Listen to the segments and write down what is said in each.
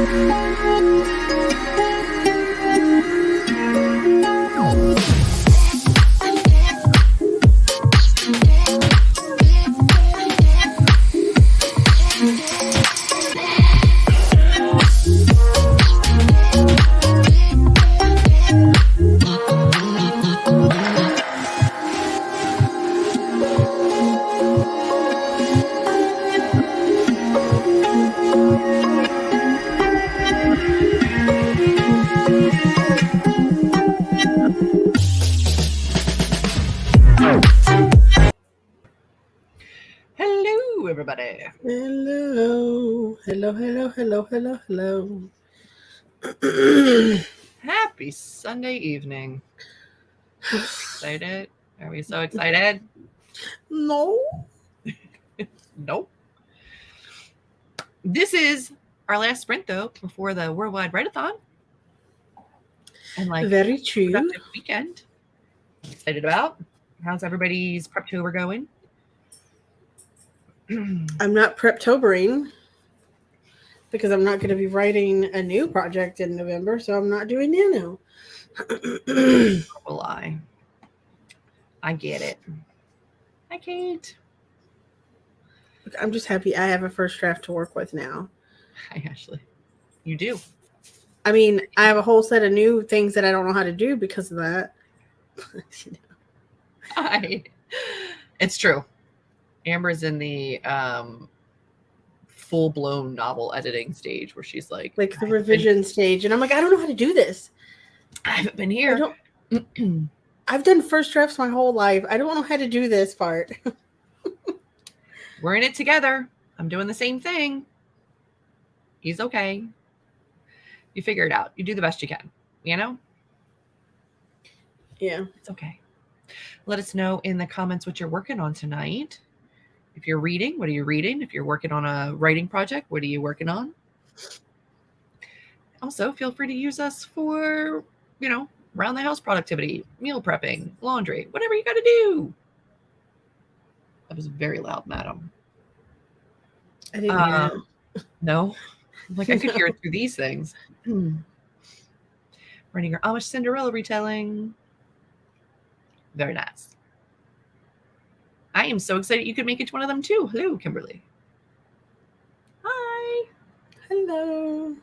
Hello, everybody. Hello. Happy Sunday evening. Excited? Are we so excited? No. Nope. This is our last sprint, though, before the Worldwide Write-a-thon. And Very true. Productive weekend. I'm excited about. How's everybody's Preptober going? I'm not Preptobering because I'm not going to be writing a new project in November, so I'm not doing Nano. Will I get it. Hi, Kate. I'm just happy I have a first draft to work with now. Hi, Ashley. You do. I mean, I have a whole set of new things that I don't know how to do because of that. Hi. It's true. Amber's in the full-blown novel editing stage where she's like the revision stage. And I'm like, I don't know how to do this. I haven't been here. I've done first drafts my whole life. I don't know how to do this part. We're in it together. I'm doing the same thing. He's okay. You figure it out. You do the best you can, you know? Yeah. It's okay. Let us know in the comments what you're working on tonight. If you're reading, what are you reading? If you're working on a writing project, what are you working on? Also, feel free to use us for, around the house productivity, meal prepping, laundry, whatever you got to do. That was very loud, madam. I didn't hear it. No? I could hear it through these things. Running your Amish Cinderella retelling. Very nice. I am so excited you could make it to one of them too. Hello, Kimberly. Hi. Hello.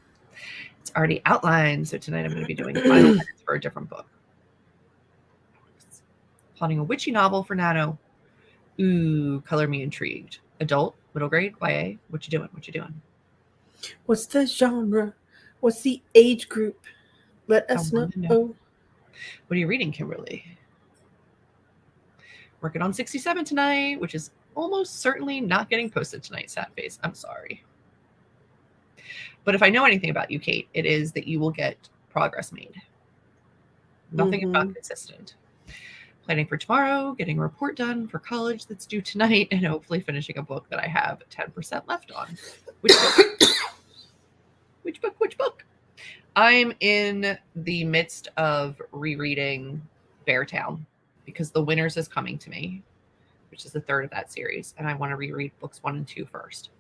It's already outlined, so tonight I'm going to be doing final edits for a different book. Plotting a witchy novel for Nano. Ooh, color me intrigued. Adult, middle grade, YA. What you doing? What's the genre? What's the age group? Let us know. What are you reading, Kimberly? Working on 67 tonight, which is almost certainly not getting posted tonight, sad face. I'm sorry. But if I know anything about you, Kate, it is that you will get progress made. Nothing about consistent. Planning for tomorrow, getting a report done for college that's due tonight, and hopefully finishing a book that I have 10% left on. Which book? Which book? I'm in the midst of rereading Beartown because The Winners is coming to me, which is the third of that series, and I want to reread books 1 and 2 first.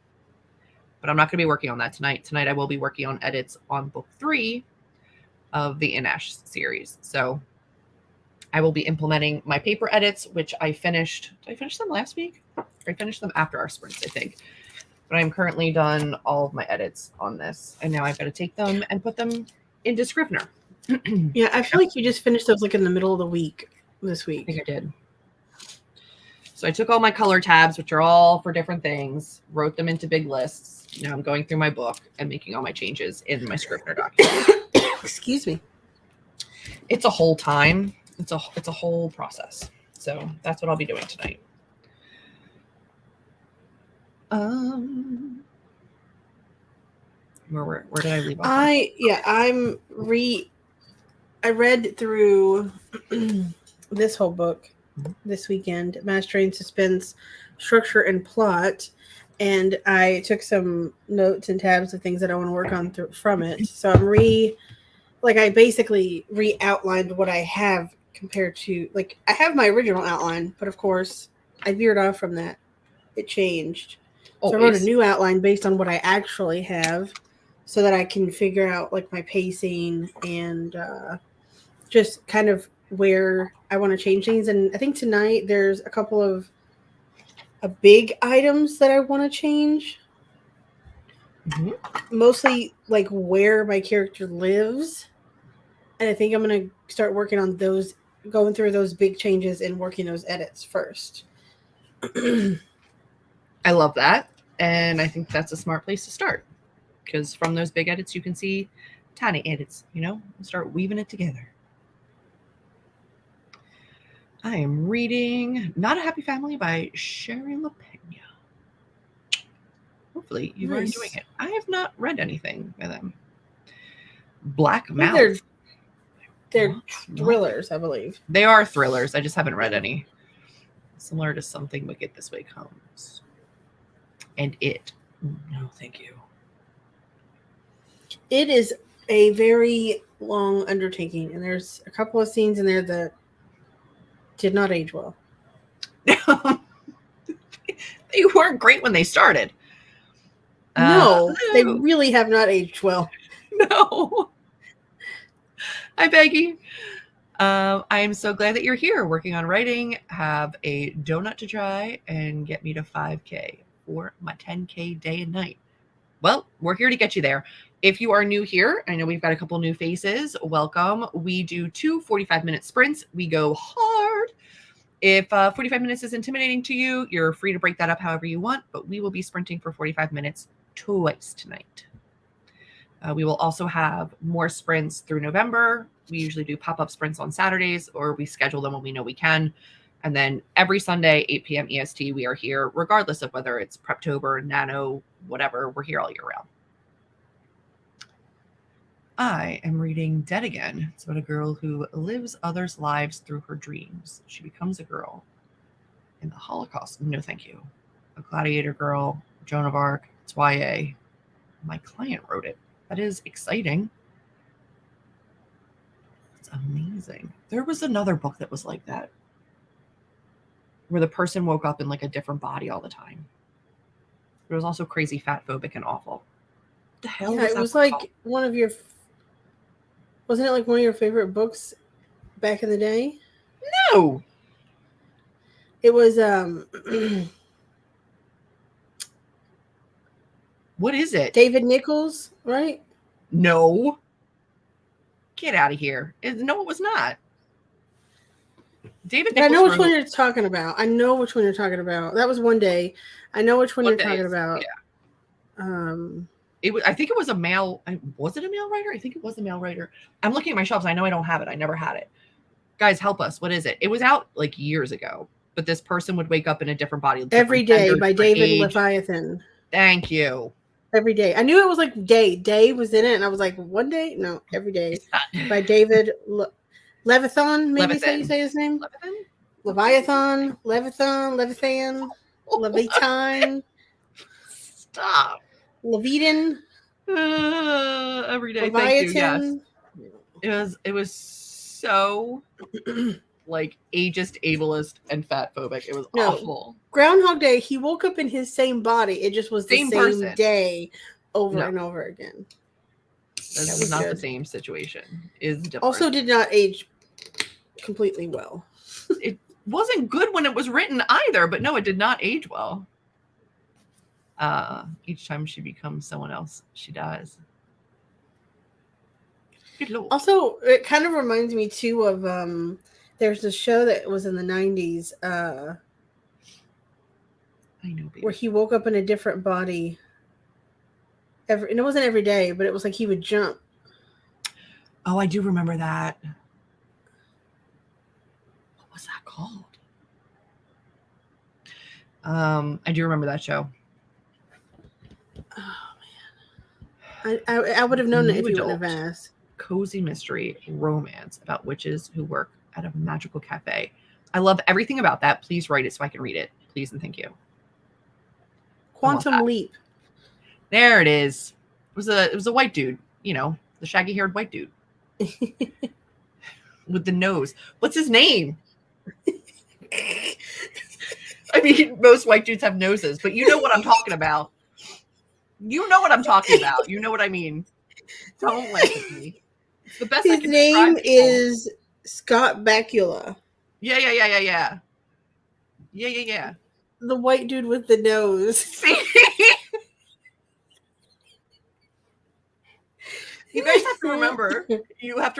But I'm not going to be working on that tonight. Tonight I will be working on edits on book 3 of the Inash series. So I will be implementing my paper edits, which I finished. Did I finish them last week? I finished them after our sprints, I think. But I'm currently done all of my edits on this. And now I've got to take them and put them into Scrivener. Yeah, I feel like you just finished those in the middle of the week this week. I think I did. So I took all my color tabs, which are all for different things, wrote them into big lists. Now I'm going through my book and making all my changes in my Scrivener document. Excuse me. It's a whole time. It's a whole process. So that's what I'll be doing tonight. Where did I leave off? I read through this whole book this weekend, Mastering Suspense, Structure, and Plot, and I took some notes and tabs of things that I want to work on from it. So I basically re-outlined what I have compared to, I have my original outline, but of course I veered off from that. It changed. So I wrote a new outline based on what I actually have. so that I can figure out like my pacing and just kind of where I want to change things. And I think tonight there's a couple of big items that I want to change. Mostly like where my character lives. And I think I'm going to start working on those, going through those big changes and working those edits first. I love that. And I think that's a smart place to start. Because from those big edits, you can see tiny edits, and start weaving it together. I am reading Not a Happy Family by Sherry LaPena. Hopefully you are enjoying it. I have not read anything by them. Black Mouth. They're thrillers, I believe. They are thrillers. I just haven't read any. Similar to Something Wicked This Way Comes. And It. No, thank you. It is a very long undertaking, and there's a couple of scenes in there that did not age well. They weren't great when they started. No, they really have not aged well. No. Hi, Peggy. I am so glad that you're here working on writing. Have a donut to try and get me to 5K for my 10K day and night. Well, we're here to get you there. If you are new here, I know we've got a couple new faces. Welcome. We do 2 45-minute sprints. We go hard. If 45 minutes is intimidating to you, you're free to break that up however you want, but we will be sprinting for 45 minutes twice tonight. We will also have more sprints through November. We usually do pop-up sprints on Saturdays, or we schedule them when we know we can. And then every Sunday, 8 p.m. EST, we are here, regardless of whether it's Preptober, Nano, whatever. We're here all year round. I am reading Dead Again. It's about a girl who lives others' lives through her dreams. She becomes a girl in the Holocaust. No, thank you. A gladiator girl, Joan of Arc. It's YA. My client wrote it. That is exciting. It's amazing. There was another book that was like that, where the person woke up in like a different body all the time. It was also crazy, fat phobic, and awful. What the hell was that? It was like one of your... Wasn't it like one of your favorite books back in the day? No. It was What is it? David Nichols, right? No. Get out of here. No, it was not. David Nichols. I know which one you're talking about. That was One Day. I know which one you're talking about. Yeah. I think it was a male. Was it a male writer? I think it was a male writer. I'm looking at my shelves. I know I don't have it. I never had it. Guys, help us. What is it? It was out like years ago, but this person would wake up in a different body. Every Day by David Leviathan. Thank you. Every Day. I knew it was like Day. Day was in it, and I was like, One Day? No, Every Day. By David Leviathan. Maybe is how you say his name? Leviathan. Stop. Leviathan. Every Day. Leviathan. Thank you. Yes. It was so like ageist, ableist, and fat phobic. It was awful. Groundhog Day, he woke up in his same body. It just was the same day over and over again. This was not the same situation. Is different. Also did not age completely well. It wasn't good when it was written either, but no, it did not age well. Each time she becomes someone else, she dies. Good Lord. Also, it kind of reminds me too of there's a show that was in the 90s I know, baby. where he woke up in a different body. And it wasn't every day, but it was like he would jump. Oh, I do remember that. What was that called? I do remember that show. Oh man, I would have known it if you wouldn't have asked. Cozy mystery romance about witches who work at a magical cafe. I love everything about that. Please write it so I can read it. Please and thank you. Quantum Leap. There it is. It was a white dude, the shaggy haired white dude with the nose. What's his name? I mean, most white dudes have noses, but you know what I'm talking about. You know what I'm talking about. You know what I mean. Don't laugh at me. It's the best I His can name describe people. is Scott Bakula. Yeah. Yeah. The white dude with the nose. See? You guys have to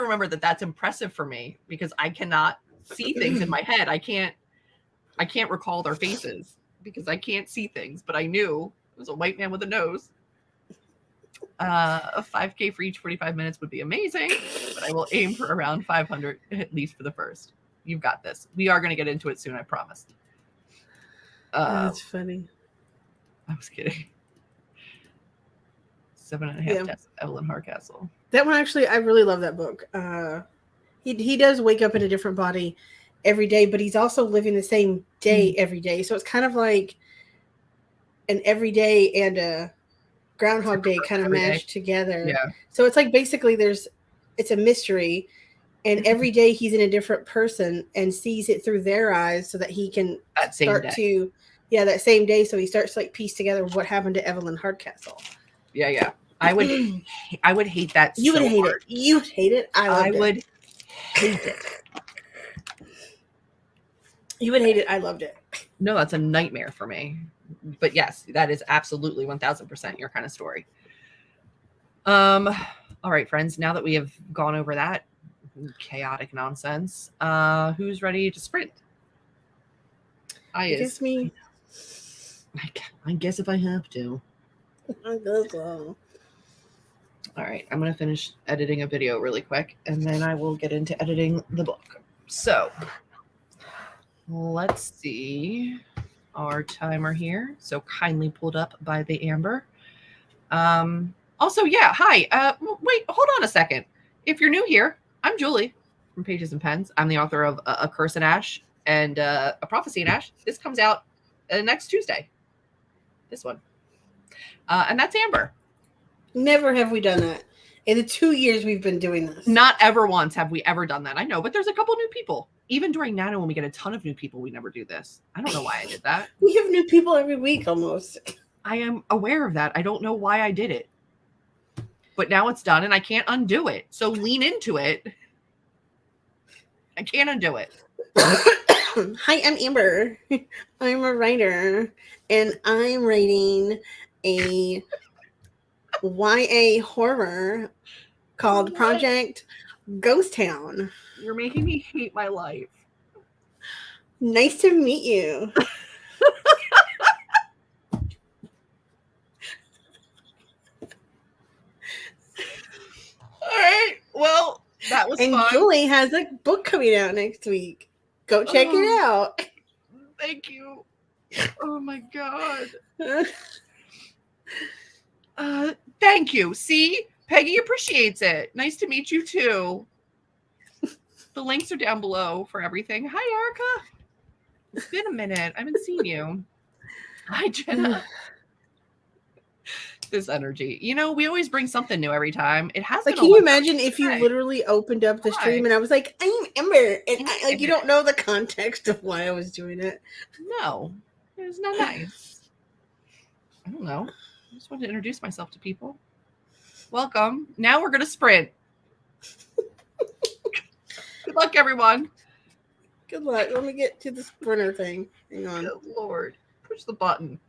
remember, that that's impressive for me because I cannot see things in my head. I can't recall their faces because I can't see things, but I knew it was a white man with a nose. A 5K for each 45 minutes would be amazing, but I will aim for around 500 at least for the first. You've got this. We are going to get into it soon, I promise. That's funny. I was kidding. 7.5 Yeah. Tests of Evelyn Hardcastle. That one actually, I really love that book. He does wake up in a different body every day, but he's also living the same day every day. So it's kind of like an everyday and a Groundhog Day kind of mashed together. Yeah. So it's like basically it's a mystery, and every day he's in a different person and sees it through their eyes so that he can that same day. So he starts to like piece together what happened to Evelyn Hardcastle. Yeah. I would hate that. You would hate it. You would hate it. I would hate it. You would hate it. I loved it. No, that's a nightmare for me. But yes, that is absolutely 1000% your kind of story. All right, friends. Now that we have gone over that chaotic nonsense, who's ready to sprint? I guess me. I guess if I have to. I guess so. All right, I'm going to finish editing a video really quick, and then I will get into editing the book. So let's see our timer here. So kindly pulled up by the Amber. Also, yeah, hi. Wait, hold on a second. If you're new here, I'm Julie from Pages and Pens. I'm the author of A Curse in Ash and A Prophecy in Ash. This comes out next Tuesday. This one. And that's Amber. Never have we done that. In the 2 years we've been doing this. Not ever once have we ever done that. I know, but there's a couple new people. Even during Nano, when we get a ton of new people, we never do this. I don't know why I did that. We have new people every week almost. I am aware of that. I don't know why I did it. But now it's done and I can't undo it. So lean into it. I can't undo it. Hi, I'm Amber. I'm a writer, and I'm writing a YA horror called Project Ghost Town. You're making me hate my life. Nice to meet you. All right. Well, that was fun. And Julie has a book coming out next week. Go check it out. Thank you. Oh my God. Thank you. See, Peggy appreciates it. Nice to meet you too. The links are down below for everything. Hi, Erica. It's been a minute. I haven't seen you. Hi, Jenna. This energy. You know, we always bring something new every time. It has like, been. Can you imagine if you literally opened up the stream and I was like, I'm Ember, and you don't know the context of why I was doing it? No, it's not nice. I don't know. I just wanted to introduce myself to people. Welcome. Now we're gonna sprint. Good luck, everyone. Good luck. Let me get to the sprinter thing. Hang on. Good Lord. Push the button.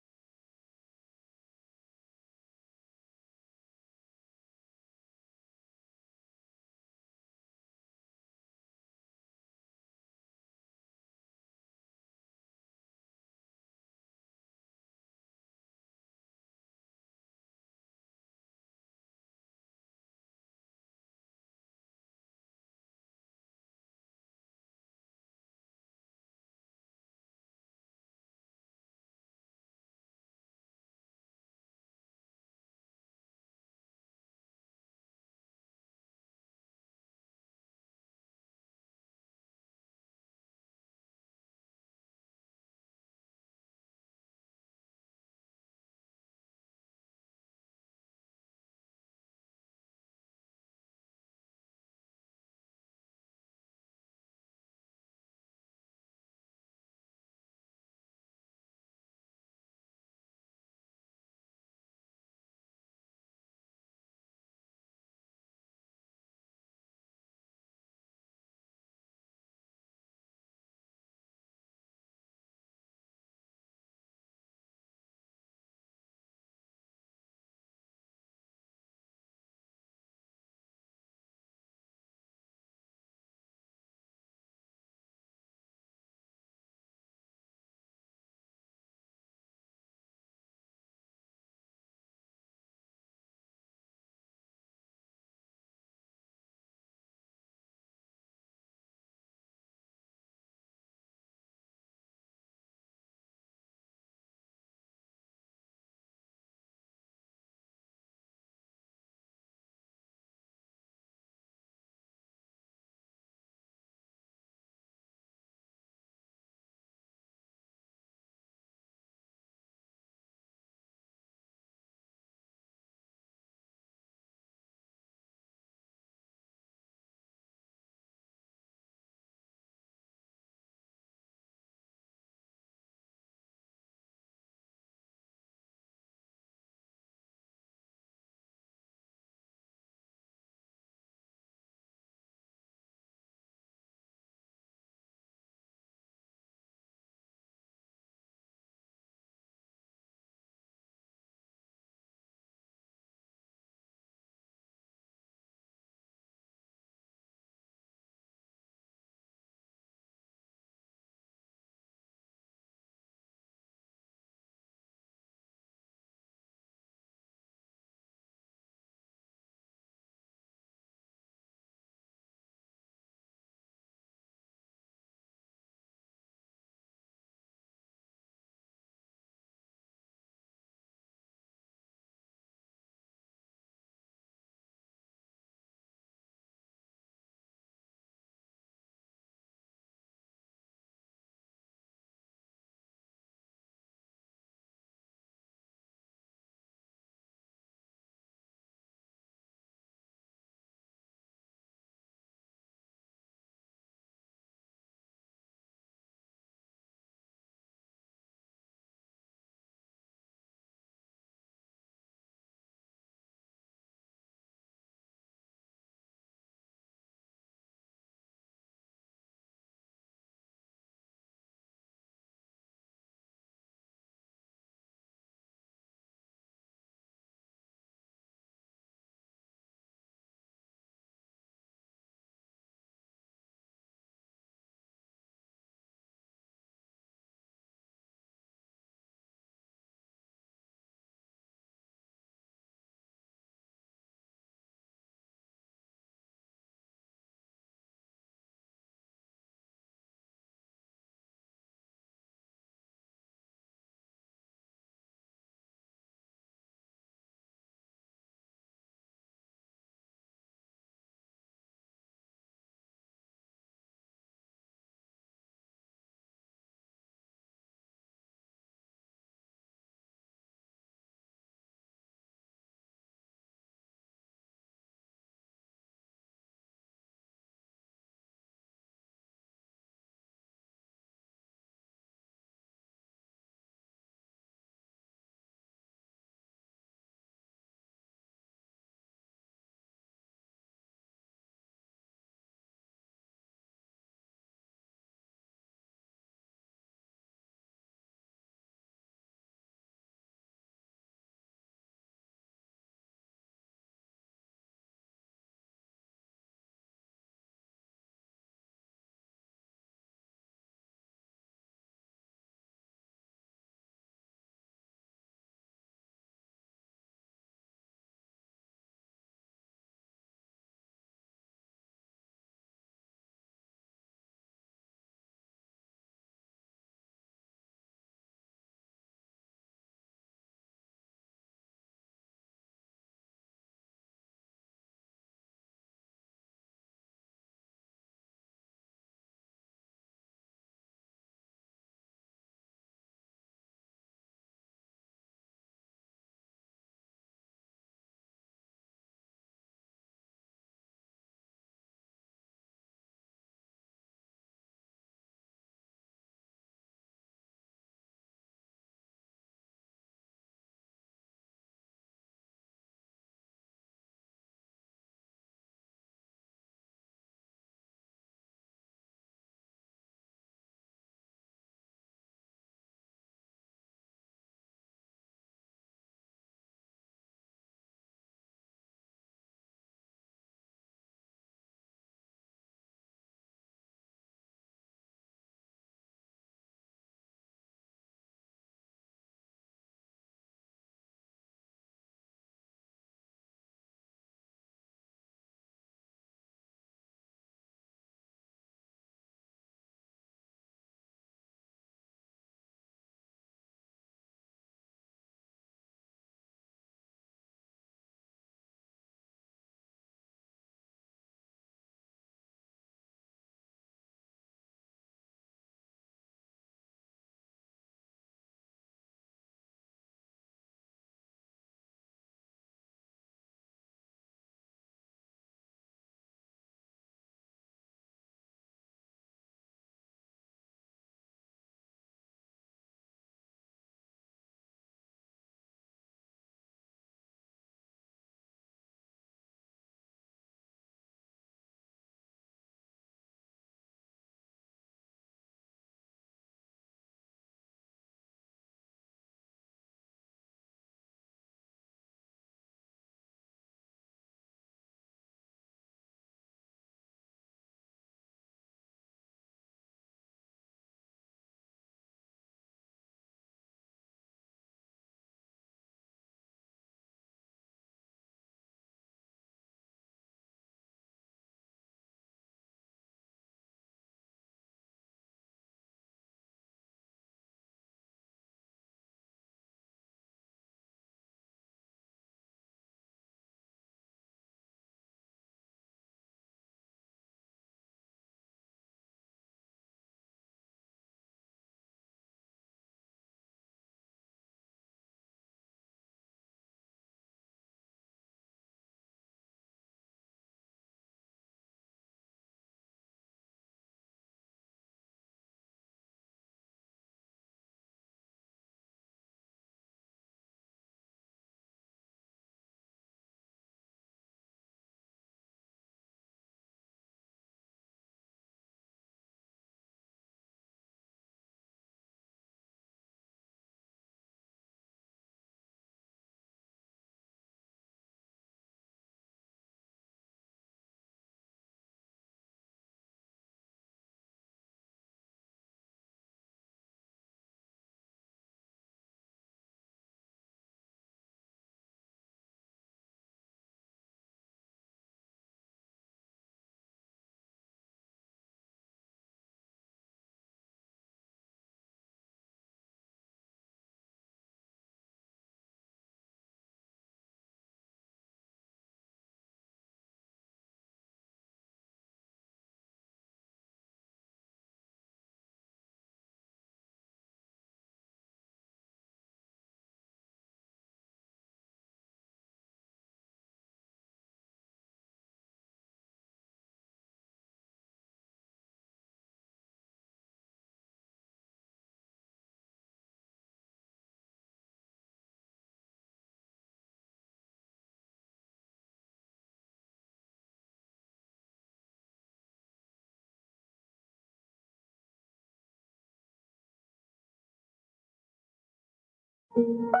Hello,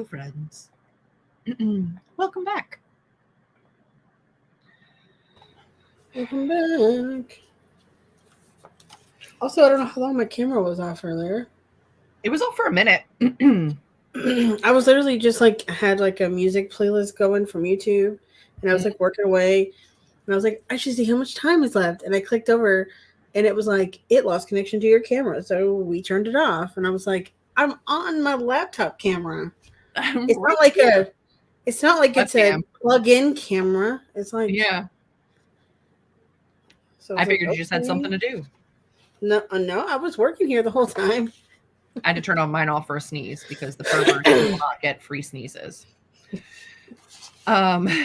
friends. Welcome back. Welcome back. Also, I don't know how long my camera was off earlier. It was off for a minute. I was literally just like had like a music playlist going from YouTube, and I was like working away, and I was like, I should see how much time is left, and I clicked over, and it was like it lost connection to your camera, so we turned it off, and I was like, I'm on my laptop camera. It's not like it's a plug-in camera. It's like So I figured you just had something to do. No, I was working here the whole time. I had to turn on mine off for a sneeze because the pervert will not get free sneezes. Valid.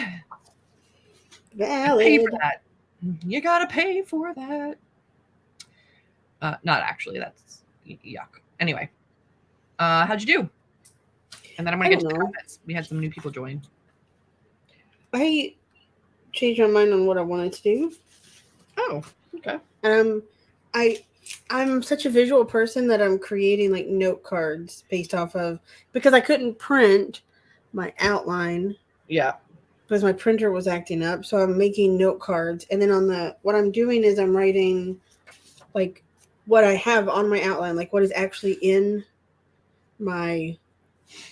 Pay for that. You gotta pay for that. Not actually. That's yuck. Anyway, how'd you do? And then I'm gonna get to the comments. We had some new people join. I changed my mind on what I wanted to do. Oh, okay. I'm such a visual person that I'm creating like note cards based off of, because I couldn't print my outline. Yeah. Because my printer was acting up. So I'm making note cards. And then what I'm doing is I'm writing like what I have on my outline, like what is actually in my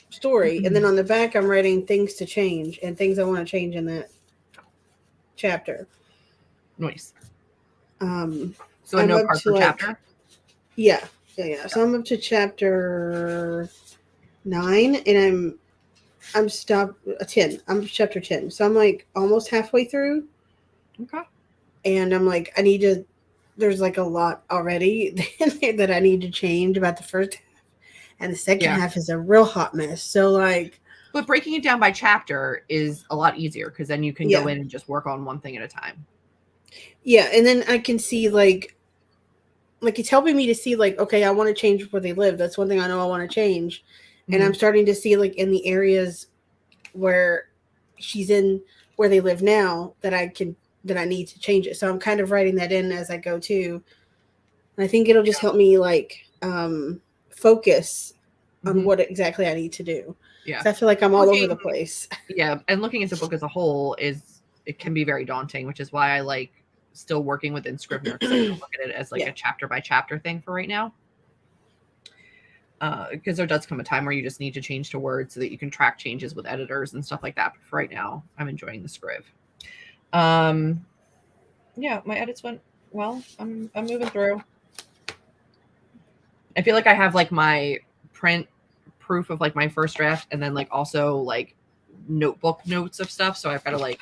story. And then on the back, I'm writing things to change and things I want to change in that chapter. Nice. So a note card per chapter? Yeah. So I'm up to chapter 9, and I'm stopped 10. I'm chapter 10. So I'm like almost halfway through. Okay. And I'm like, there's like a lot already that I need to change about the first half. And the second half is a real hot mess. So like, but breaking it down by chapter is a lot easier because then you can go in and just work on one thing at a time. Yeah, and then I can see like it's helping me to see like, okay, I want to change where they live. That's one thing I know I want to change. And I'm starting to see like in the areas where she's in, where they live now, that I need to change it. So I'm kind of writing that in as I go too. And I think it'll just help me like focus on what exactly I need to do. Yeah. I feel like I'm all over the place. Yeah. And looking at the book as a whole it can be very daunting, which is why I like still working within Scrivener, because I don't look at it as like a chapter by chapter thing for right now. Because there does come a time where you just need to change to Word so that you can track changes with editors and stuff like that. But for right now, I'm enjoying the Scriv. Yeah, my edits went well. I'm moving through. I feel like I have like my print proof of like my first draft, and then like also like notebook notes of stuff. So I've got to like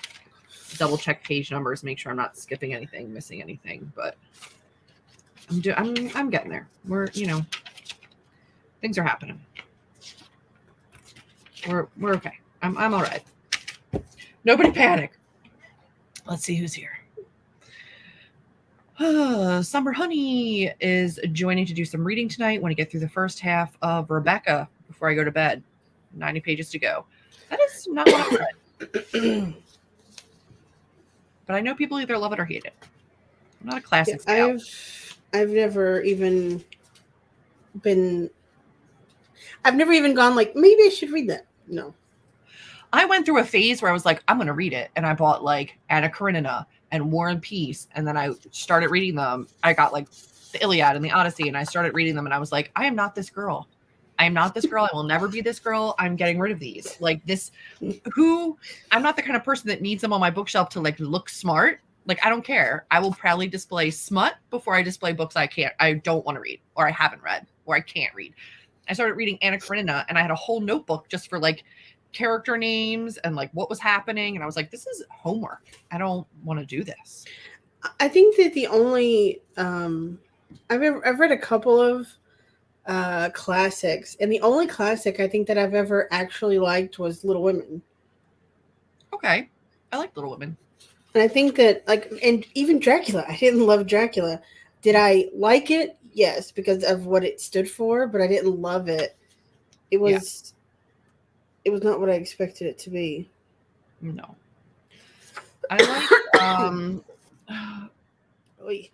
double check page numbers, make sure I'm not skipping anything, missing anything. But I'm getting there. We're things are happening. We're okay. I'm all right. Nobody panic. Let's see who's here. Summer Honey is joining to do some reading tonight. Want to get through the first half of Rebecca before I go to bed. 90 pages to go. That is not what I read. But I know people either love it or hate it. I'm not a classic fan. I've never even gone like, maybe I should read that. No. I went through a phase where I was like, I'm going to read it. And I bought like Anna Karenina and War and Peace. And then I started reading them. I got like the Iliad and the Odyssey, and I started reading them. And I was like, I am not this girl. I am not this girl. I will never be this girl. I'm getting rid of these. Like this, I'm not the kind of person that needs them on my bookshelf to like look smart. Like, I don't care. I will proudly display smut before I display books I don't want to read, or I haven't read, or I can't read. I started reading Anna Karenina, and I had a whole notebook just for like character names and like what was happening. And I was like, this is homework. I don't want to do this. I think that the only, I've read a couple of classics, and the only classic I think that I've ever actually liked was Little Women. Okay. I like Little Women. And I think that and even Dracula, I didn't love Dracula. Did I like it? Yes, because of what it stood for, but I didn't love it. It was not what I expected it to be. No. I Oy.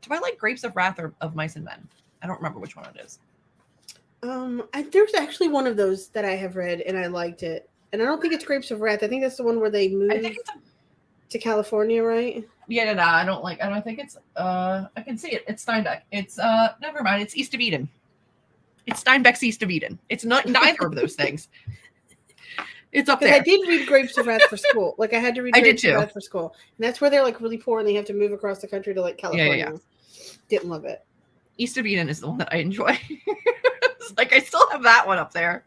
do I like Grapes of Wrath or Of Mice and Men? I don't remember which one it is. There's actually one of those that I have read and I liked it. And I don't think it's Grapes of Wrath. I think that's the one where they I moved think it's to California, right? no, I don't think it's I can see it. It's Steinbeck. It's never mind, it's East of Eden. It's Steinbeck's East of Eden. It's not neither of those things. It's up there. Because I did read Grapes of Wrath for school. Like I had to read Grapes of too. Wrath for school. And that's where they're like really poor and they have to move across the country to like California. Yeah. Didn't love it. East of Eden is the one that I enjoy. Like I still have that one up there.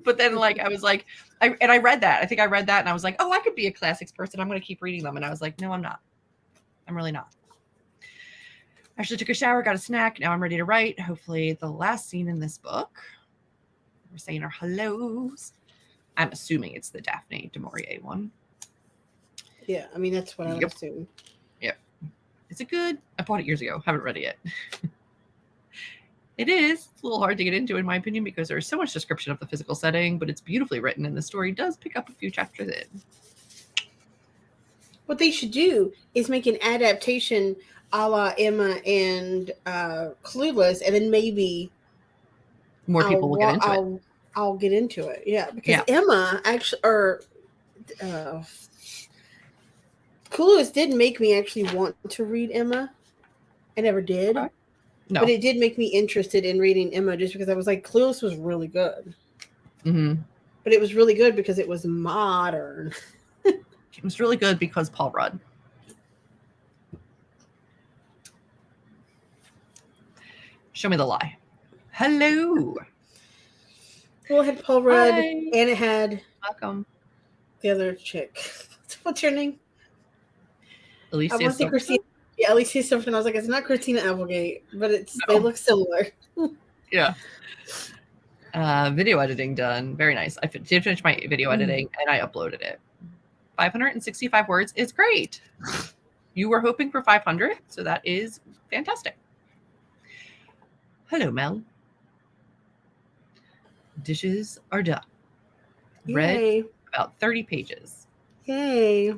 But then like I was like I read that. I think I read that and I was like, oh, I could be a classics person. I'm gonna keep reading them. And I was like, no, I'm not. I'm really not. I actually took a shower, got a snack. Now I'm ready to write. Hopefully the last scene in this book. We're saying our hellos. I'm assuming it's the Daphne du Maurier one. Yeah, I mean that's what I would assume. Yep. Is it good? I bought it years ago. Haven't read it yet. It is. It's a little hard to get into, in my opinion, because there's so much description of the physical setting, but it's beautifully written, and the story does pick up a few chapters in. What they should do is make an adaptation a la Emma and Clueless, and then maybe more people will get into it. I'll get into it. Yeah, because Emma actually, or Clueless did make me actually want to read Emma. I never did. Okay. No. But it did make me interested in reading Emma just because I was like, Clueless was really good. Mm-hmm. But it was really good because it was modern. It was really good because Paul Rudd. Show me the lie. Hello. Well, it had Paul Rudd. Hi. And it had welcome the other chick. What's her name? Alicia. I want to say Christina. Yeah, Alicia Silverton. I was like, it's not Christina Applegate, but they look similar. Yeah. Video editing done. Very nice. I did finish my video editing and I uploaded it. 565 words is great. You were hoping for 500, so that is fantastic. Hello, Mel. Dishes are done. Read about 30 pages. Yay.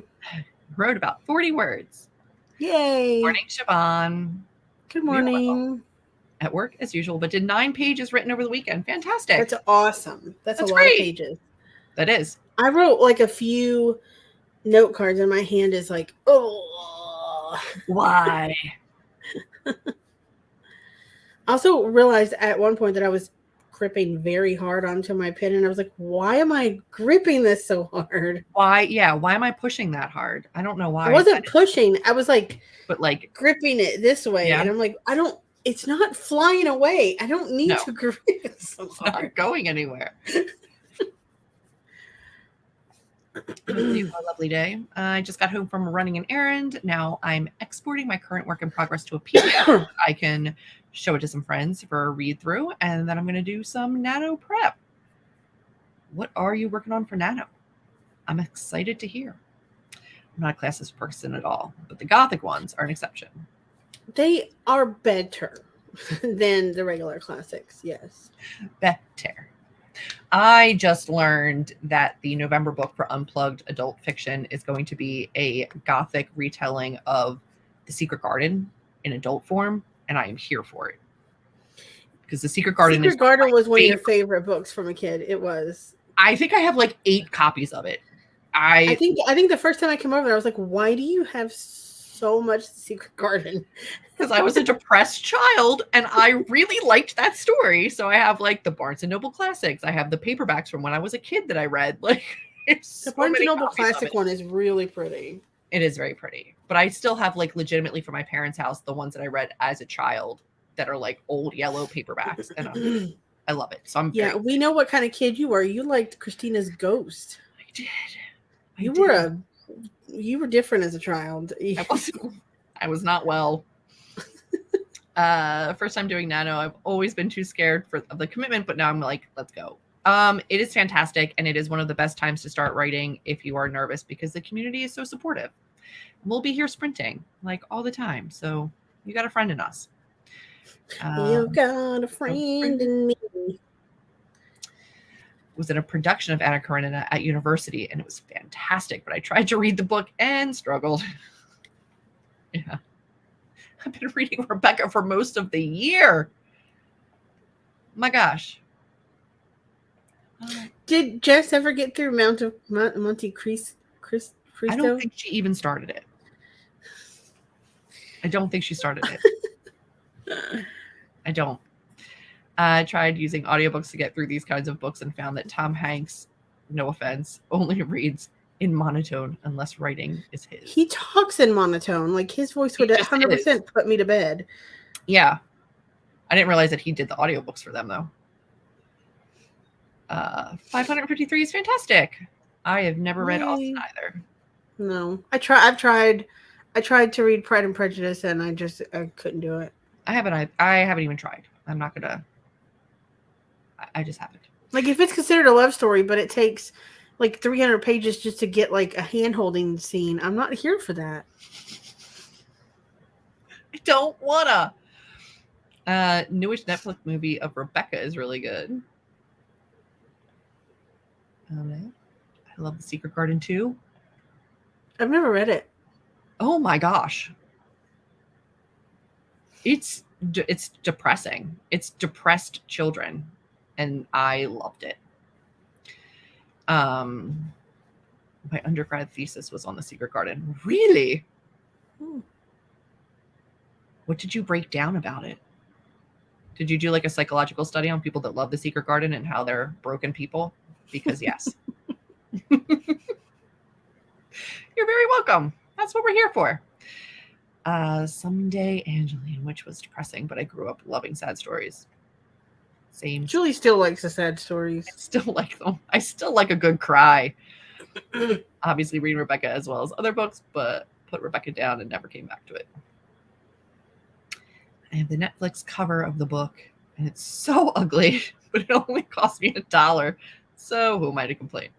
Wrote about 40 words. Yay. Morning, Siobhan. Good morning. At work as usual, but did 9 pages written over the weekend. Fantastic. That's awesome. That's a lot of pages. That is. I wrote like a few note cards and my hand is like, oh. Why? I also realized at one point that I was gripping very hard onto my pen and I was like, why am I gripping this so hard? Why am I pushing that hard? I don't know why. I wasn't pushing. I was like, but like gripping it this way. Yeah. And I'm like, it's not flying away. I don't need to grip it so hard. It's not going anywhere. A lovely day. I just got home from running an errand. Now I'm exporting my current work in progress to a PDF. I can show it to some friends for a read through, and then I'm going to do some nano prep. What are you working on for nano? I'm excited to hear. I'm not a classics person at all, but the Gothic ones are an exception. They are better than the regular classics, yes. Better. I just learned that the November book for Unplugged Adult Fiction is going to be a Gothic retelling of The Secret Garden in adult form, and I am here for it. Because The Secret Garden was one of your favorite books from a kid. It was. I think I have like 8 copies of it. I think the first time I came over there, I was like, why do you have so much The Secret Garden? Because I was a depressed child and I really liked that story. So I have like the Barnes and Noble classics. I have the paperbacks from when I was a kid that I read. Like the Barnes and Noble classic one is really pretty. It is very pretty. But I still have like legitimately from my parents' house the ones that I read as a child that are like old yellow paperbacks. And I love it. So we know what kind of kid you were. You liked Christina's Ghost. I did. You were different as a child. I was not well. First time doing nano. I've always been too scared of the commitment, but now I'm like, let's go. It is fantastic, and it is one of the best times to start writing if you are nervous because the community is so supportive. We'll be here sprinting like all the time, so you got a friend in us. You've got a friend in me. was in a production of Anna Karenina at university, and it was fantastic. But I tried to read the book and struggled. Yeah. I've been reading Rebecca for most of the year. My gosh. Did Jess ever get through Monte Cristo? I don't think she even started it. I don't think she started it. I don't. I tried using audiobooks to get through these kinds of books and found that Tom Hanks, no offense, only reads in monotone unless writing is his. He talks in monotone. Like his voice would 100% put me to bed. Yeah. I didn't realize that he did the audiobooks for them though. 553 is fantastic. I have never read Austin either. No. I've tried to read Pride and Prejudice and I couldn't do it. I haven't even tried. I'm not gonna. I just haven't. Like if it's considered a love story, but it takes like 300 pages just to get like a hand-holding scene, I'm not here for that. I don't wanna. Newish Netflix movie of Rebecca is really good. I love The Secret Garden too. I've never read it. Oh my gosh. It's depressing. It's depressed children, and I loved it. My undergrad thesis was on The Secret Garden. Really? What did you break down about it? Did you do like a psychological study on people that love The Secret Garden and how they're broken people? Because yes. You're very welcome. That's what we're here for. Someday Angeline, which was depressing, but I grew up loving sad stories. Same. Julie still likes the sad stories. I still like them. I still like a good cry. Obviously reading Rebecca as well as other books, but put Rebecca down and never came back to it. I have the Netflix cover of the book, and it's so ugly, but it only cost me $1. So who am I to complain?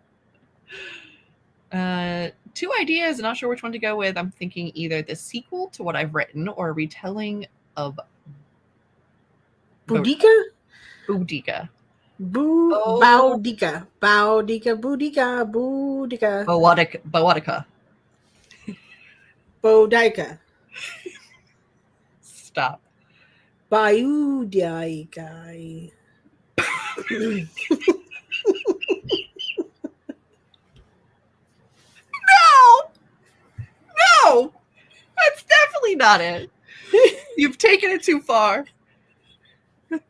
2 ideas, not sure which one to go with. I'm thinking either the sequel to what I've written or a retelling of Boudica? Boudica. Boudica. Boudica. Boudica. Boudica. Stop. Boudica. No, that's definitely not it. You've taken it too far. In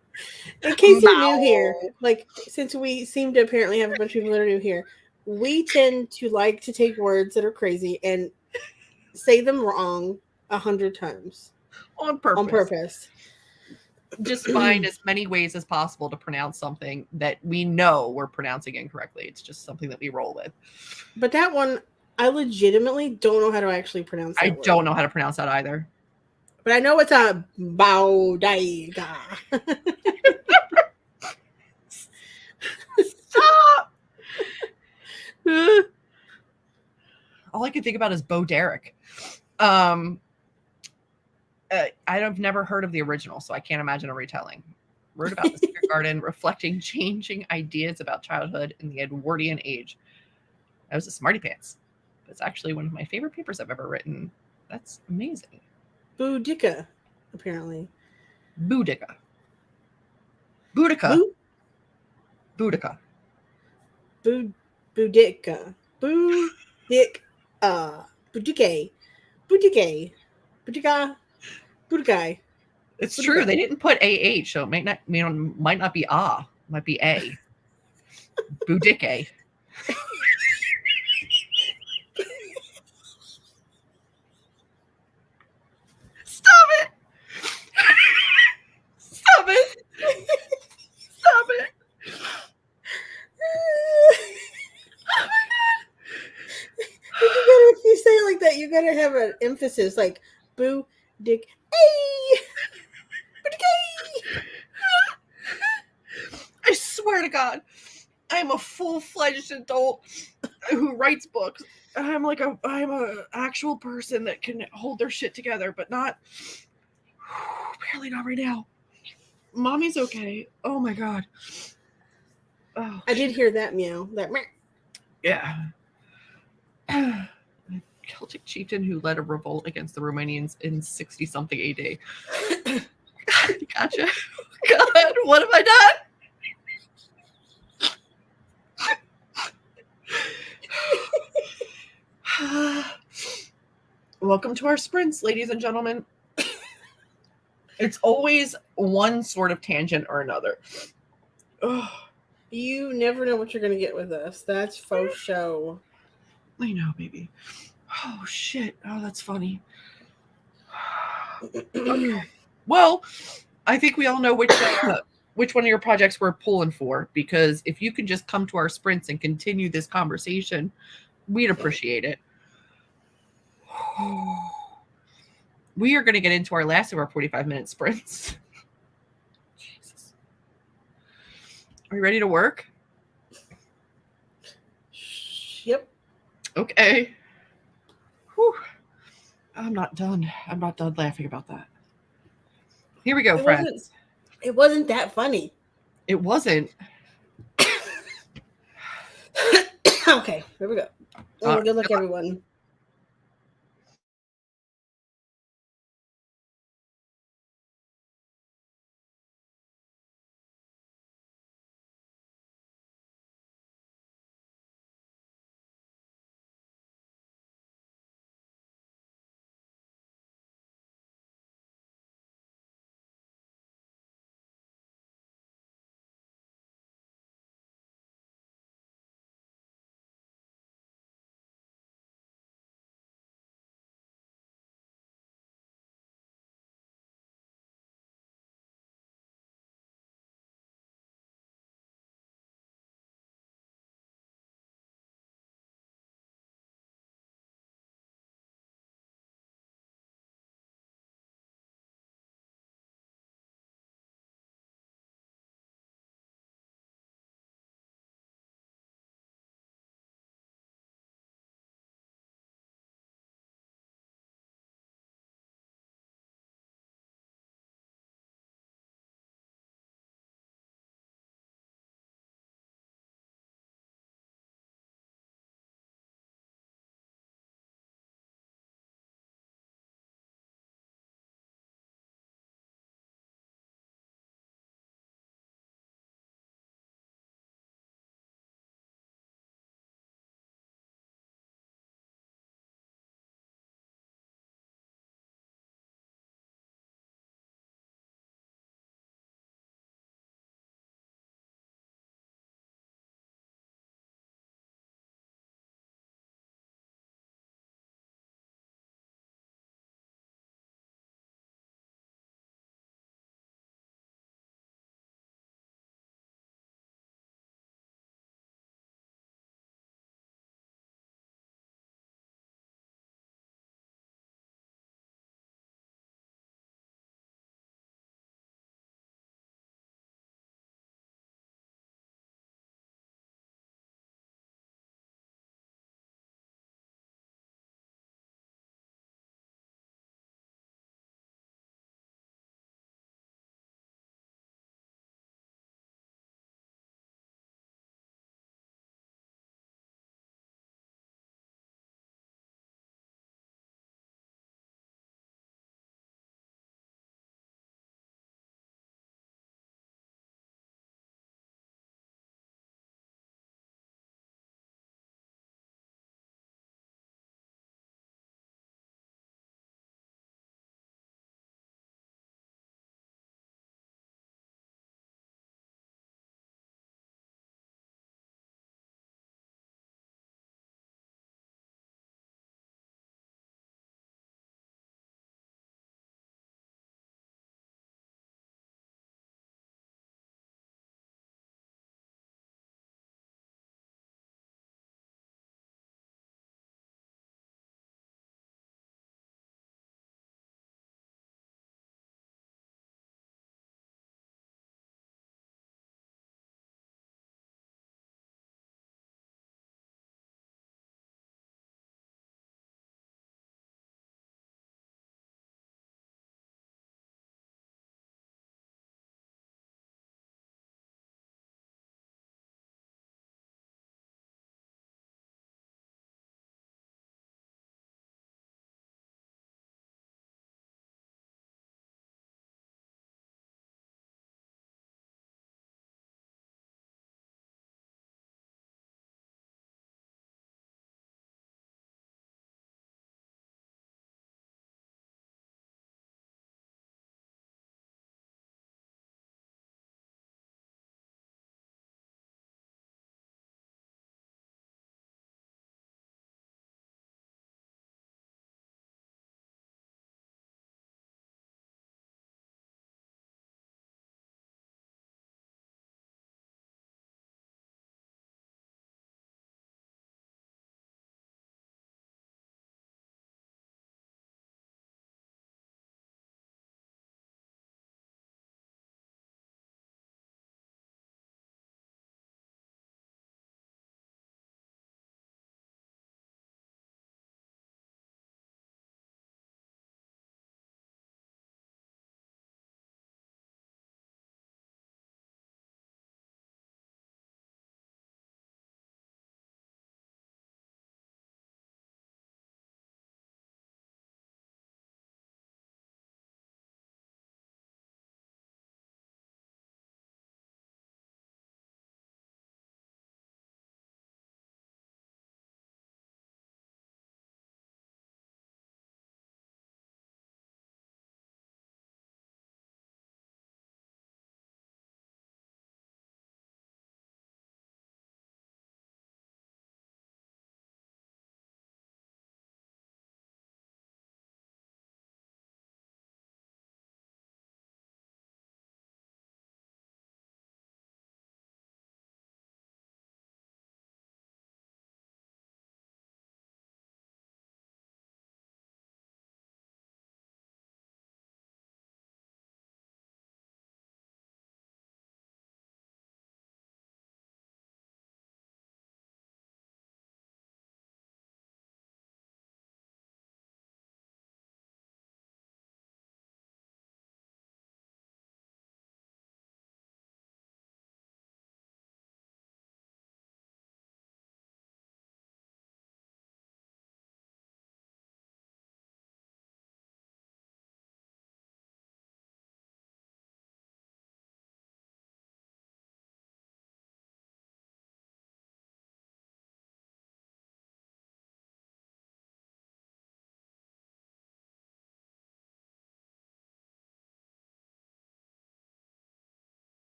case you're new here, like since we seem to apparently have a bunch of people that are new here, we tend to like to take words that are crazy and say them wrong 100 times on purpose. On purpose. Just find as many ways as possible to pronounce something that we know we're pronouncing incorrectly. It's just something that we roll with. But that one, I legitimately don't know how to actually pronounce that. I don't know how to pronounce that either. But I know it's a Boudica. Stop! All I can think about is Bo Derek. I've never heard of the original, so I can't imagine a retelling. Wrote about the Secret Garden, reflecting changing ideas about childhood in the Edwardian age. I was a smarty pants. It's actually one of my favorite papers I've ever written. That's amazing. Boudica, apparently. Boudica. Boudica. Boudica. Boudica. Boudica. Boudica. Boudica. Boudica. Boudica. It's true. They didn't put AH, so it might not be it might be A. Boudica. Stop it! Stop it! Stop it! Oh my god! If you say it like that, you gotta have an emphasis, like boo, dick, hey, I swear to God, I'm a full-fledged adult who writes books. I'm a actual person that can hold their shit together, but not apparently not right now. Mommy's okay. Oh my God. Oh, I did hear that meow. That meow. yeah. Celtic chieftain who led a revolt against the Romanians in 60 something AD. Gotcha. God, what have I done? Welcome to our sprints, ladies and gentlemen. It's always one sort of tangent or another. Ugh. You never know what you're gonna get with us. That's faux show. I know, baby. Oh shit. Oh, that's funny. Okay. Well, I think we all know which one of your projects we're pulling for, because if you can just come to our sprints and continue this conversation, we'd appreciate it. We are going to get into our last of our 45-minute sprints. Jesus. Are you ready to work? Yep. Okay. Whew. I'm not done. I'm not done laughing about that. Here we go, friends. It wasn't that funny. It wasn't. Okay, here we go. Good luck, everyone.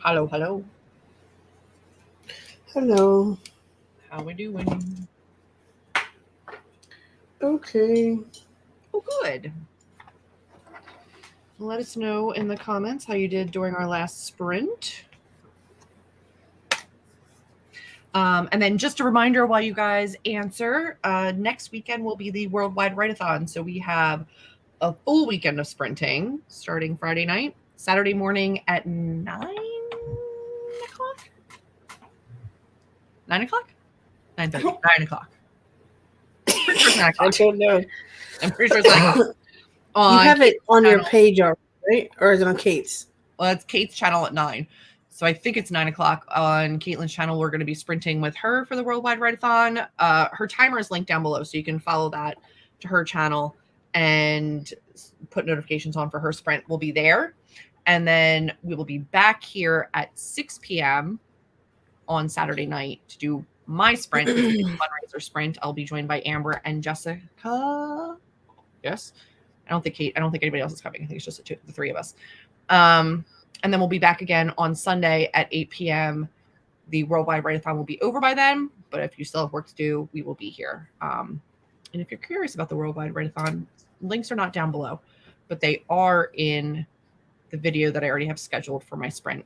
Hello, hello. Hello. How we doing? Okay. Oh, good. Let us know in the comments how you did during our last sprint. And then just a reminder while you guys answer, next weekend will be the Worldwide Write-a-thon. So we have a full weekend of sprinting starting Friday night, Saturday morning at 9 o'clock? 9 o'clock? 9:30. 9 o'clock. Pretty sure it's 9 I o'clock. don't know. I'm pretty sure it's 9 o'clock. You have it on your channel. page already, right? Or is it on Kate's? Well, it's Kate's channel at 9. So I think it's 9 o'clock on Caitlin's channel. We're going to be sprinting with her for the Worldwide Write-a-thon. Her timer is linked down below, so you can follow that to her channel and put notifications on for her sprint. We'll be there. And then we will be back here at 6 p.m. on Saturday night to do my sprint, fundraiser sprint. I'll be joined by Amber and Jessica. Yes. I don't think anybody else is coming. I think it's just the three of us. And then we'll be back again on Sunday at 8 p.m. The Worldwide Write-a-thon will be over by then, but if you still have work to do, we will be here. And if you're curious about the Worldwide Write-a-thon, links are not down below, but they are in the video that I already have scheduled for my sprint.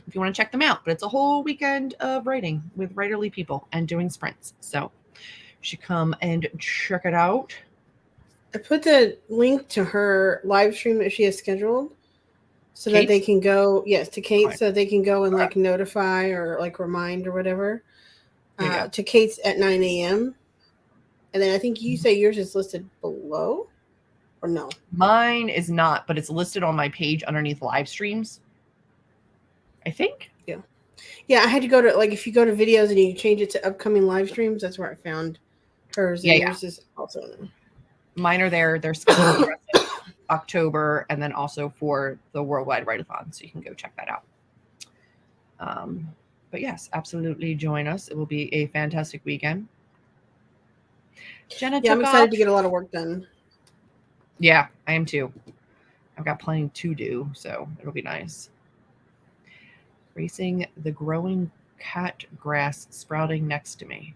If you want to check them out, but it's a whole weekend of writing with writerly people and doing sprints. So you should come and check it out. I put the link to her live stream that she has scheduled so Kate's? that they can go, yes, to Kate, Right. so they can go and like notify or like remind or whatever Yeah. to Kate's at 9 a.m. And then I think you say yours is listed below or no? Mine is not, but it's listed on my page underneath live streams. I think. Yeah, I had to go to, like, if you go to videos and you change it to upcoming live streams, that's where I found hers. And yours is also in there. Mine are there. They're scheduled for the rest of October and then also for the Worldwide Write-a-thon. So you can go check that out. But yes, absolutely join us. It will be a fantastic weekend. Jenna, I'm excited to get a lot of work done. Yeah, I am too. I've got plenty to do, so it'll be nice. Racing the growing cat grass sprouting next to me.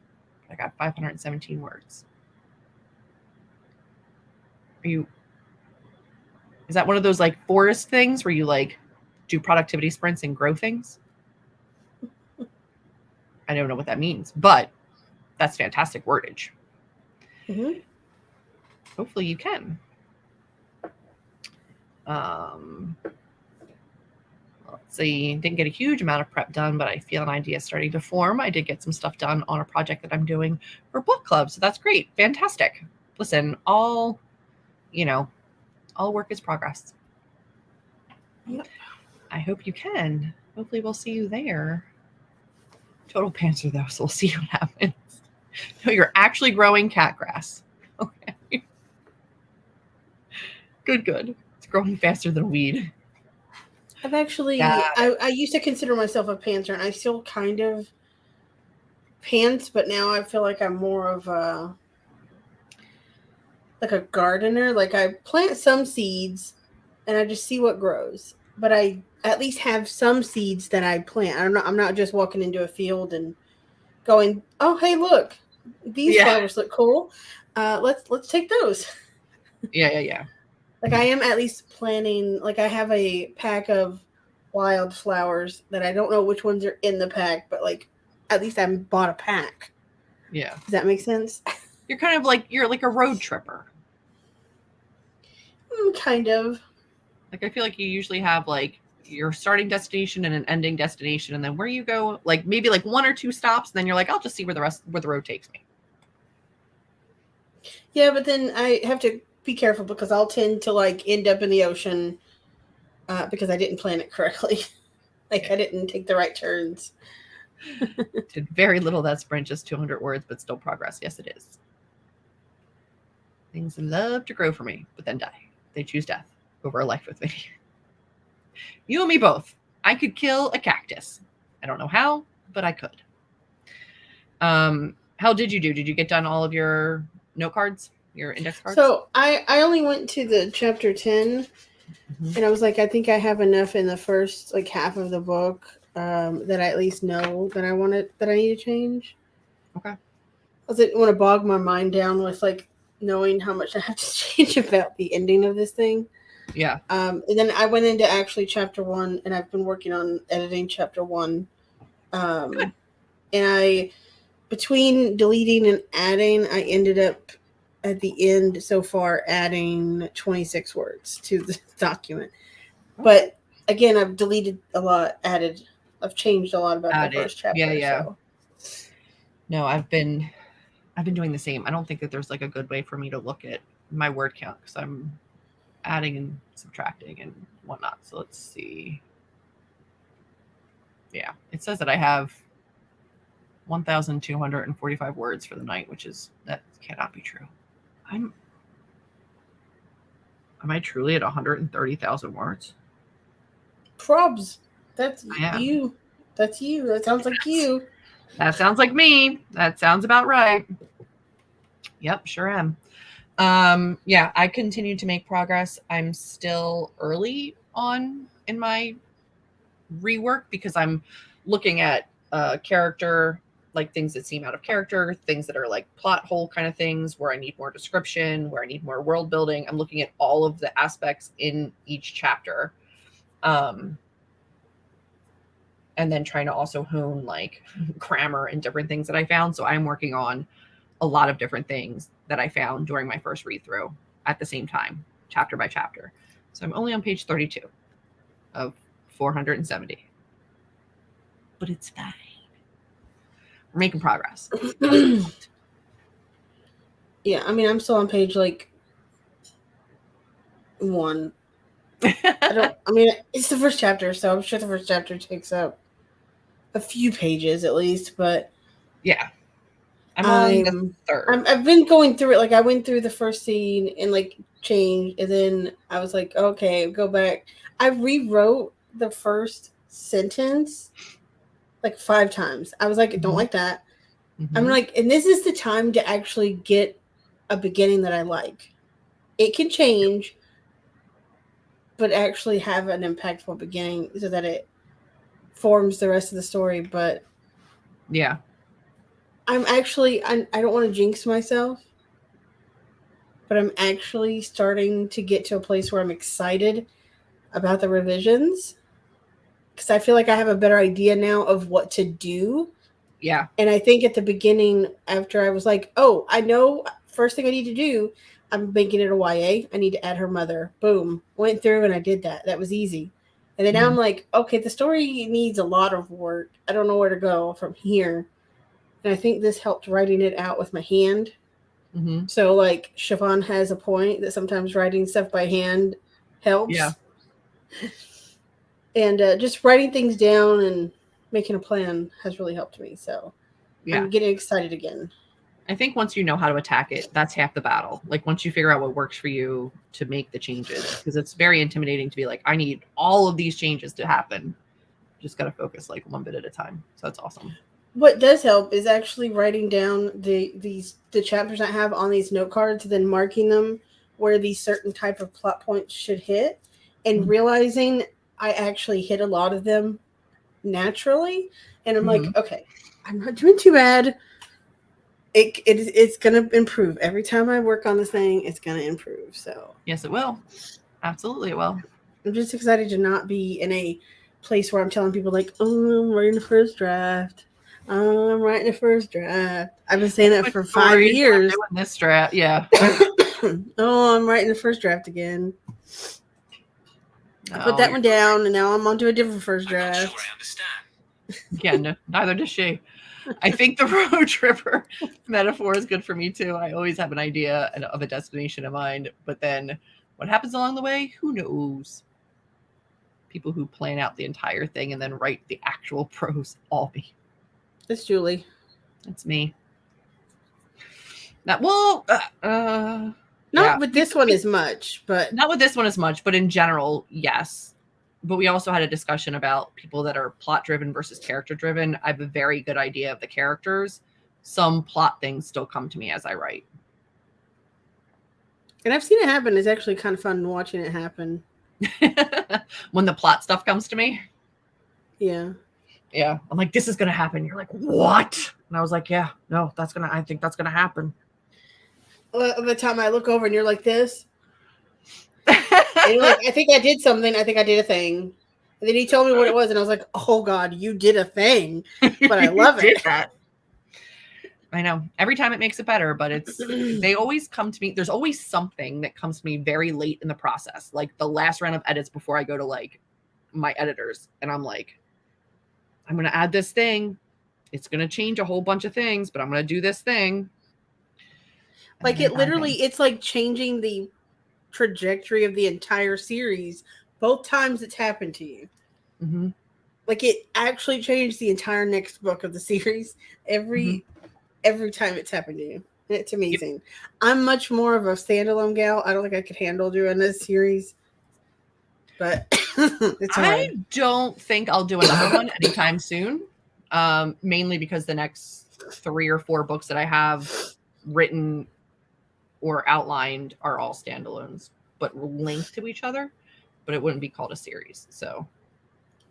I got 517 words. Is that one of those like forest things where you like do productivity sprints and grow things? I don't know what that means, but that's fantastic wordage. Mm-hmm. Hopefully you can. Let's see, didn't get a huge amount of prep done, but I feel an idea starting to form. I did get some stuff done on a project that I'm doing for book club, so that's great. Fantastic. Listen, all work is progress. Yep. I hope you can. Hopefully we'll see you there. Total pantser though, so we'll see what happens. No, you're actually growing cat grass. Okay. Good. It's growing faster than a weed. I've actually, I used to consider myself a pantser, and I still kind of pants, but now I feel like I'm more of a gardener. Like I plant some seeds and I just see what grows, but I at least have some seeds that I plant. I'm not just walking into a field and going, oh, hey, look, these flowers look cool. Let's take those. Yeah. Like I am at least planning, like I have a pack of wild flowers that I don't know which ones are in the pack, but like at least I bought a pack. Yeah. Does that make sense? You're like a road tripper. Kind of. Like I feel like you usually have like your starting destination and an ending destination, and then where you go, like maybe like one or two stops, and then you're like, I'll just see where the road takes me. Yeah, but then I have to be careful because I'll tend to like end up in the ocean because I didn't plan it correctly. I didn't take the right turns. Did very little of that sprint, just 200 words, but still progress. Yes, it is. Things love to grow for me, but then die. They choose death over a life with me. You and me both. I could kill a cactus. I don't know how, but I could. How did you do? Did you get done all of your note cards, your index cards? So I only went to the chapter 10, and I was like, I think I have enough in the first like half of the book that I at least know that I need to change. Okay. I didn't want to bog my mind down with like knowing how much I have to change about the ending of this thing. Yeah. And then I went into actually chapter 1, and I've been working on editing chapter 1. And I, between deleting and adding, I ended up at the end so far adding 26 words to the document. But again, I've deleted a lot, I've changed a lot about the first chapter. Yeah. So. No, I've been doing the same. I don't think that there's like a good way for me to look at my word count because I'm adding and subtracting and whatnot. So let's see. Yeah, it says that I have 1,245 words for the night, that cannot be true. Am I truly at 130,000 words? Probs. That's you. That's you. That sounds like you. That sounds like me. That sounds about right. Yep, sure am. Yeah, I continue to make progress. I'm still early on in my rework because I'm looking at character, like things that seem out of character, things that are like plot hole kind of things where I need more description, where I need more world building. I'm looking at all of the aspects in each chapter. And then trying to also hone like grammar and different things that I found. So I'm working on a lot of different things that I found during my first read through at the same time, chapter by chapter. So I'm only on page 32 of 470. But it's fine. We're making progress. Yeah, I mean, I'm still on page like 1. It's the first chapter, so I'm sure the first chapter takes up a few pages at least, but yeah, I'm on the third. I've been going through it. Like I went through the first scene and like changed, and then I was like, okay, go back. I rewrote the first sentence like 5 times. I was like, don't like that. I'm like, and this is the time to actually get a beginning that I like. It can change, but actually have an impactful beginning so that it forms the rest of the story. But yeah, I don't want to jinx myself, but I'm actually starting to get to a place where I'm excited about the revisions because I feel like I have a better idea now of what to do. Yeah. And I think at the beginning, after I was like, oh, I know first thing I need to do, I'm making it a YA. I need to add her mother. Boom. Went through and I did that. That was easy. And then now I'm like, okay, the story needs a lot of work. I don't know where to go from here. And I think this helped writing it out with my hand. So like Siobhan has a point that sometimes writing stuff by hand helps. Yeah. And just writing things down and making a plan has really helped me. So I'm getting excited again. I think once you know how to attack it, that's half the battle. Like once you figure out what works for you to make the changes, because it's very intimidating to be like, I need all of these changes to happen. Just got to focus like one bit at a time. So that's awesome. What does help is actually writing down the chapters I have on these note cards, then marking them where these certain type of plot points should hit, and realizing I actually hit a lot of them naturally. And I'm like, okay, I'm not doing too bad. It's going to improve. Every time I work on this thing, it's going to improve. So yes, it will. Absolutely it will. I'm just excited to not be in a place where I'm telling people like, oh, I'm writing the first draft. I'm writing the first draft. I've been saying that for 5 years. Doing this draft, yeah. Oh, I'm writing the first draft again. I put that one down, and now I'm on to a different first draft. I'm not sure I understand. Yeah, no, neither does she. I think the road tripper metaphor is good for me too. I always have an idea of a destination in mind, but then what happens along the way, who knows? People who plan out the entire thing and then write the actual prose, all me. It's Julie. It's me. Not with this one as much, but not with this one as much, but in general, yes. But we also had a discussion about people that are plot driven versus character driven. I have a very good idea of the characters. Some plot things still come to me as I write. And I've seen it happen. It's actually kind of fun watching it happen. When the plot stuff comes to me. Yeah. Yeah. I'm like, this is going to happen. You're like, what? And I was like, yeah, no, I think that's going to happen. Well, the time I look over and you're like this. And you're like, I think I did something. I think I did a thing. And then he told me what it was. And I was like, oh, God, you did a thing. But I love it. Did that. I know. Every time it makes it better, but they always come to me. There's always something that comes to me very late in the process. Like the last round of edits before I go to like my editors. And I'm like, I'm going to add this thing. It's going to change a whole bunch of things, but I'm going to do this thing. Like it literally, it's like changing the trajectory of the entire series. Both times it's happened to you. Mm-hmm. Like it actually changed the entire next book of the series. Every time it's happened to you. It's amazing. Yep. I'm much more of a standalone gal. I don't think I could handle doing this series. But it's hard. I don't think I'll do another one anytime soon. Mainly because the next 3 or 4 books that I have written or outlined are all standalones, but linked to each other. But it wouldn't be called a series. So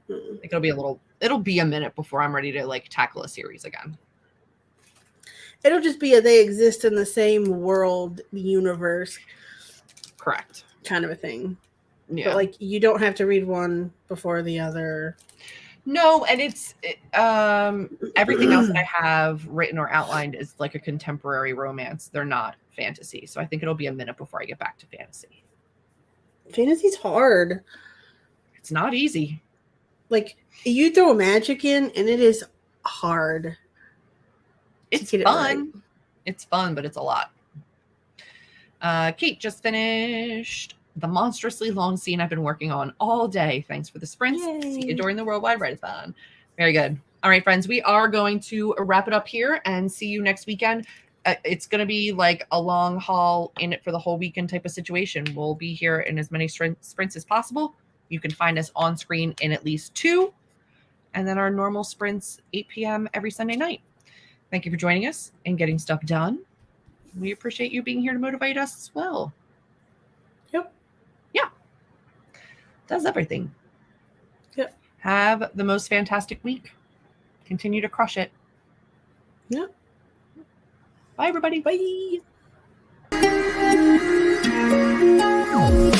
I think it'll be a minute before I'm ready to like tackle a series again. It'll just be they exist in the same world, universe. Correct. Kind of a thing. Yeah. But like you don't have to read one before the other. No, and it's everything else that I have written or outlined is like a contemporary romance. They're not fantasy. So I think it'll be a minute before I get back to fantasy. Fantasy's hard. It's not easy. Like you throw magic in and it is hard. It's fun. Right. It's fun, but it's a lot. Kate just finished the monstrously long scene I've been working on all day. Thanks for the sprints. Yay. See you during the Worldwide Write-a-thon. Very good. All right, friends, we are going to wrap it up here and see you next weekend. It's going to be like a long haul in it for the whole weekend type of situation. We'll be here in as many sprints as possible. You can find us on screen in at least 2. And then our normal sprints, 8 p.m. every Sunday night. Thank you for joining us and getting stuff done. We appreciate you being here to motivate us as well. Yep. Yeah. Does everything. Yep. Have the most fantastic week. Continue to crush it. Yep. Bye, everybody. Bye.